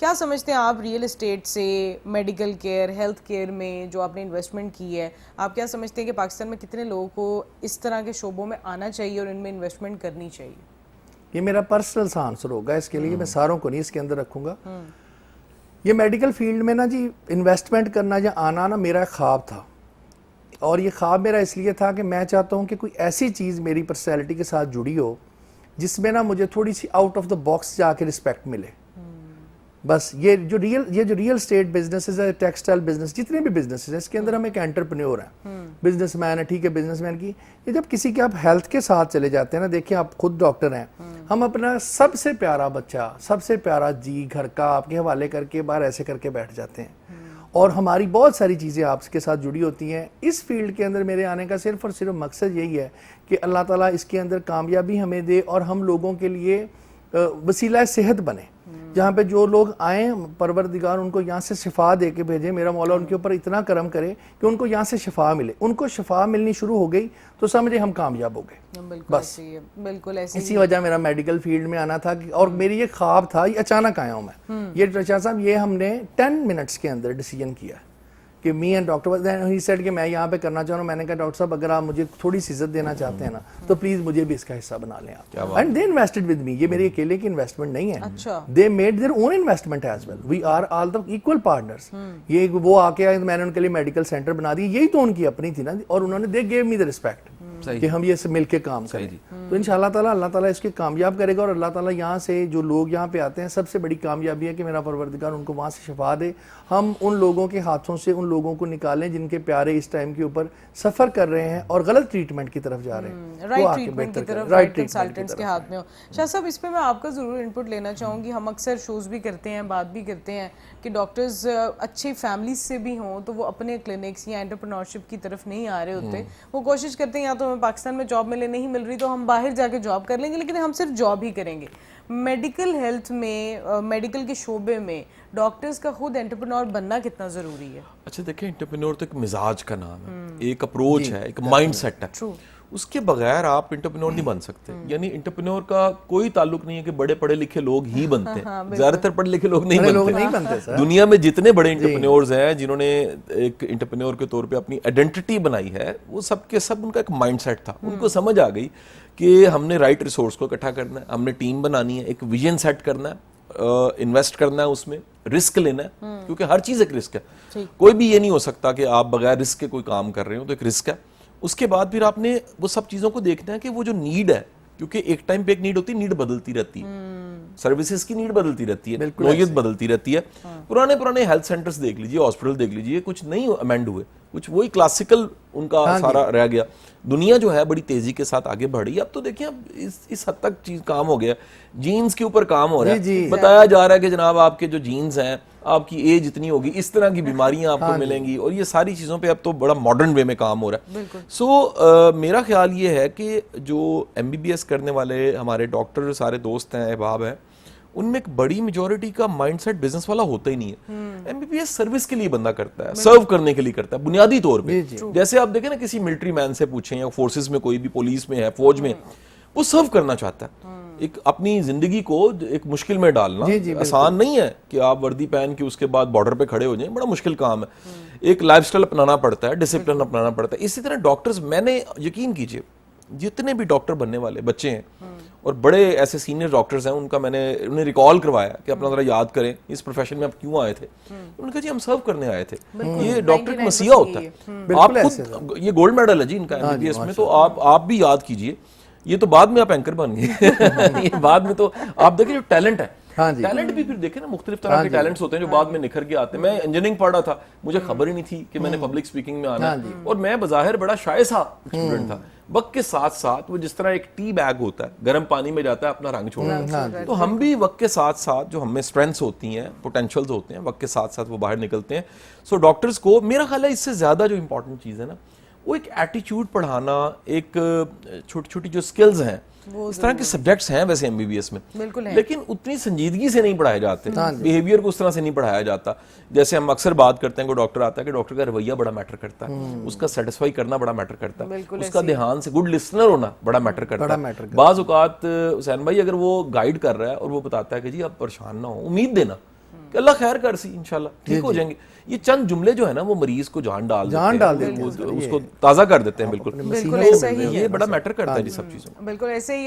کیا سمجھتے ہیں آپ ریئل اسٹیٹ سے میڈیکل کیئر ہیلتھ کیئر میں جو آپ نے انویسٹمنٹ کی ہے، آپ کیا سمجھتے ہیں کہ پاکستان میں کتنے لوگوں کو اس طرح کے شعبوں میں آنا چاہیے اور ان میں انویسٹمنٹ کرنی چاہیے؟ یہ میرا پرسنل سا آنسر ہوگا، اس کے لیے میں ساروں کو نہیں اس کے اندر رکھوں گا۔ یہ میڈیکل فیلڈ میں نا جی انویسٹمنٹ کرنا یا آنا نا میرا خواب تھا، اور یہ خواب میرا اس لیے تھا کہ میں چاہتا ہوں کہ کوئی ایسی چیز میری پرسنالٹی کے ساتھ جڑی ہو جس میں نا مجھے تھوڑی C out of the box جا کے رسپیکٹ ملے۔ بس یہ جو ریئل اسٹیٹ بزنسز ہے، ٹیکسٹائل بزنس، جتنے بھی بزنسز ہیں، اس کے اندر ہم ایک انٹرپرینیور ہیں، بزنس مین ہے، ٹھیک ہے، بزنس مین کی یہ جب کسی کے آپ ہیلتھ کے ساتھ چلے جاتے ہیں نا، دیکھیں آپ خود ڈاکٹر ہیں، ہم اپنا سب سے پیارا بچہ، سب سے پیارا جی گھر کا آپ کے حوالے کر کے باہر ایسے کر کے بیٹھ جاتے ہیں، اور ہماری بہت ساری چیزیں آپ کے ساتھ جڑی ہوتی ہیں۔ اس فیلڈ کے اندر میرے آنے کا صرف اور صرف مقصد یہی ہے کہ اللہ تعالیٰ اس کے اندر کامیابی ہمیں دے اور ہم لوگوں کے لیے وسیلہ صحت بنے، جہاں پہ جو لوگ آئیں پروردگار ان کو یہاں سے شفا دے کے بھیجیں، میرا مولا ان کے اوپر اتنا کرم کرے کہ ان کو یہاں سے شفا ملے۔ ان کو شفا ملنی شروع ہو گئی تو سمجھے ہم کامیاب ہو گئے۔ بس بالکل ایسے اسی وجہ میرا میڈیکل فیلڈ میں آنا تھا، اور میری یہ خواب تھا، یہ اچانک آیا ہوں میں۔ یہ رشاد صاحب یہ ہم نے 10 منٹس کے اندر ڈیسیجن کیا کہ me and doctor he said کہ میں یہاں پہ کرنا چاہ رہا ہوں۔ میں نے کہا ڈاکٹر صاحب اگر آپ مجھے تھوڑی سی عزت دینا چاہتے ہیں نا تو پلیز مجھے بھی اس کا حصہ بنا لیں آپ۔ And they invested with me, یہ میرے اکیلے کی انویسٹمنٹ نہیں ہے، they made their own investment as well, we are all the equal partners. یہ وہ آ کے آئے، میں نے ان کے لیے میڈیکل سینٹر بنا دی، یہی تو ان کی اپنی تھی نا، اور انہوں نے دے گیو می دا ریسپیکٹ کہ ہم یہ مل کے کام کریں۔ تو انشاءاللہ تعالیٰ اللہ تعالیٰ اس کے کامیاب کرے گا، اور اللہ تعالیٰ یہاں سے جو لوگ یہاں پہ آتے ہیں سب سے بڑی کامیابی ہے کہ میرا پروردگار ان کو وہاں سے شفا دے، ہم ان لوگوں کے ہاتھوں سے ان لوگوں کو نکالیں جن کے پیارے اس ٹائم کے اوپر سفر کر رہے ہیں اور غلط ٹریٹمنٹ کی طرف جا رہے ہیں، رائٹ ٹریٹمنٹ کی طرف، رائٹ کنسلٹنٹس کے ہاتھ میں ہو۔ شاہ صاحب اس پہ میں آپ کا ضرور انپٹ لینا چاہوں گی۔ ہم اکثر شوز بھی کرتے ہیں، بات بھی کرتے ہیں کہ ڈاکٹرز اچھی فیملیز سے بھی ہوں تو وہ اپنے کلینکس یا انٹرپرینورشپ کی طرف نہیں آ رہے ہوتے، وہ کوشش کرتے ہیں یا تو ہمیں پاکستان میں جاب ملے، نہیں مل رہی تو ہم باہر جا کے جاب کر لیں گے، لیکن ہم صرف جاب ہی کریں گے۔ میڈیکل ہیلتھ میں، میڈیکل کے شعبے میں ڈاکٹرز کا خود انٹرپرینور بننا کتنا ضروری ہے؟ اچھا دیکھیں، انٹرپرینور تو ایک مزاج کا نام ہے، ایک اپروچ ہے، ایک مائنڈ سیٹ ہے، اس کے بغیر آپ انٹرپرینور نہیں بن سکتے۔ یعنی انٹرپرینور کا کوئی تعلق نہیں ہے کہ بڑے پڑھے لکھے لوگ ہی بنتے ہیں، زیادہ تر پڑھے لکھے لوگ نہیں بنتے۔ دنیا میں جتنے بڑے انٹرپرینورز ہیں جنہوں نے ایک انٹرپرینور کے طور پہ اپنی آئیڈینٹی بنائی ہے، وہ سب کے سب ان کا ایک مائنڈ سیٹ تھا۔ ان کو سمجھ آ گئی کہ ہم نے رائٹ ریسورس کو اکٹھا کرنا ہے، ہم نے ٹیم بنانی ہے، ایک ویژن سیٹ کرنا ہے، انویسٹ کرنا ہے، اس میں رسک لینا ہے، کیونکہ ہر چیز ایک رسک ہے۔ کوئی بھی یہ نہیں ہو سکتا کہ آپ بغیر رسک کے کوئی کام کر رہے ہو، تو ایک رسک ہے۔ اس کے بعد پھر آپ نے وہ سب چیزوں کو دیکھنا ہے کہ وہ جو نیڈ ہے، کیونکہ ایک ٹائم پہ ایک نیڈ ہوتی ہے، نیڈ بدلتی رہتی ہے، سروسز کی نیڈ بدلتی رہتی ہے، نوعیت بدلتی رہتی ہے۔ پرانے ہیلتھ سینٹرز دیکھ لیجئے، ہاسپٹل دیکھ لیجئے، کچھ نہیں امینڈ ہوئے، کچھ وہی کلاسیکل ان کا سارا رہ گیا۔ دنیا جو ہے بڑی تیزی کے ساتھ آگے بڑھ رہی ہے۔ اب تو دیکھیں اب اس حد تک چیز کام ہو گیا، جینز کے اوپر کام ہو رہا ہے، بتایا جا رہا ہے کہ جناب آپ کے جو جینز ہیں، آپ کی ایج اتنی ہوگی، اس طرح کی بیماریاں آپ کو ملیں گی، اور یہ ساری چیزوں پہ اب تو بڑا ماڈرن وے میں کام ہو رہا ہے۔ سو میرا خیال یہ ہے کہ جو ایم بی بی ایس کرنے والے ہمارے ڈاکٹر سارے دوست ہیں، احباب ہیں، ان میں ایک بڑی میجورٹی کا مائنڈ سیٹ بزنس والا ہوتا ہی نہیں ہے۔ M B B S service کے لیے بندہ کرتا ہے، سرو کرنے کے لیے کرتا ہے بنیادی طور پہ۔ جیسے آپ دیکھیں نا، کسی ملٹری مین سے پوچھیں یا فورسز میں کوئی بھی، پولیس میں ہے، فوج میں، وہ سرو کرنا چاہتا ہے۔ ایک اپنی زندگی کو ایک مشکل میں ڈالنا آسان نہیں ہے کہ آپ وردی پہن کے اس کے بعد بارڈر پہ کھڑے ہو جائیں، بڑا مشکل کام ہے۔ ایک لائف سٹائل اپنانا پڑتا ہے، ڈسپلن اپنانا پڑتا ہے۔ اسی طرح ڈاکٹرز، میں نے یقین کیجئے جتنے بھی ڈاکٹر بننے والے بچے ہیں اور بڑے ایسے سینئر ڈاکٹرز ہیں، ان کا میں نے انہیں ریکال کروایا کہ اپنا ذرا یاد کریں اس پروفیشن میں آپ کیوں آئے تھے۔ انہوں نے کہا جی ہم سرو کرنے آئے تھے، یہ ڈاکٹر کا مسیحا ہوتا ہے۔ آپ خود، یہ گولڈ میڈل ہے جی ان کا ایم بی بی ایس میں، تو آپ بھی یاد کیجئے۔ یہ تو بعد میں آپ اینکر بن گئے، یہ بعد میں تو آپ دیکھیں جو ٹیلنٹ ہے، ٹیلنٹ بھی پھر دیکھیں نا، مختلف طرح کے ٹیلنٹس ہوتے ہیں جو بعد میں نکھر کے آتے ہیں۔ میں انجینئرنگ پڑھ رہا تھا، مجھے خبر ہی نہیں تھی کہ میں نے پبلک سپیکنگ میں آنا ہے، اور میں بظاہر بڑا شائع سا اسٹوڈنٹ تھا۔ وقت کے ساتھ ساتھ وہ جس طرح ایک ٹی بیگ ہوتا ہے، گرم پانی میں جاتا ہے اپنا رنگ چھوڑتا ہے، تو ہم بھی وقت کے ساتھ ساتھ جو ہم میں اسٹرینتھس ہوتی ہیں، پوٹینشلز ہوتے ہیں، وقت کے ساتھ ساتھ وہ باہر نکلتے ہیں۔ سو ڈاکٹرز کو میرا خیال ہے اس سے زیادہ جو امپورٹنٹ چیز ہے نا، وہ ایک ایٹیچیوڈ پڑھانا، ایک چھوٹی چھوٹی جو سکلز ہیں، اس طرح کے سبجیکٹس ہیں ویسے ایم بی بی ایس میں، لیکن اتنی سنجیدگی سے نہیں پڑھائے جاتے، بیہیویئر کو اس طرح سے نہیں پڑھایا جاتا۔ جیسے ہم اکثر بات کرتے ہیں، کوئی ڈاکٹر آتا ہے کہ ڈاکٹر کا رویہ بڑا میٹر کرتا ہے، اس کا سیٹسفائی کرنا بڑا میٹر کرتا ہے، اس کا دھیان سے گڈ لسنر ہونا بڑا میٹر کرتا ہے۔ بعض اوقات حسین بھائی اگر وہ گائیڈ کر رہا ہے اور وہ بتاتا ہے کہ جی آپ پریشان نہ ہو، امید دینا کہ اللہ خیر کر سی انشاءاللہ ٹھیک ہو جائیں گے. یہ چند جملے جو ہے نا وہ مریض کو جان ڈال دیتے ہیں, اس کو تازہ کر دیتے ہیں. بالکل بالکل ایسا ہی یہ بڑا میٹر کرتا ہے جی سب چیزوں. بالکل ایسے ہی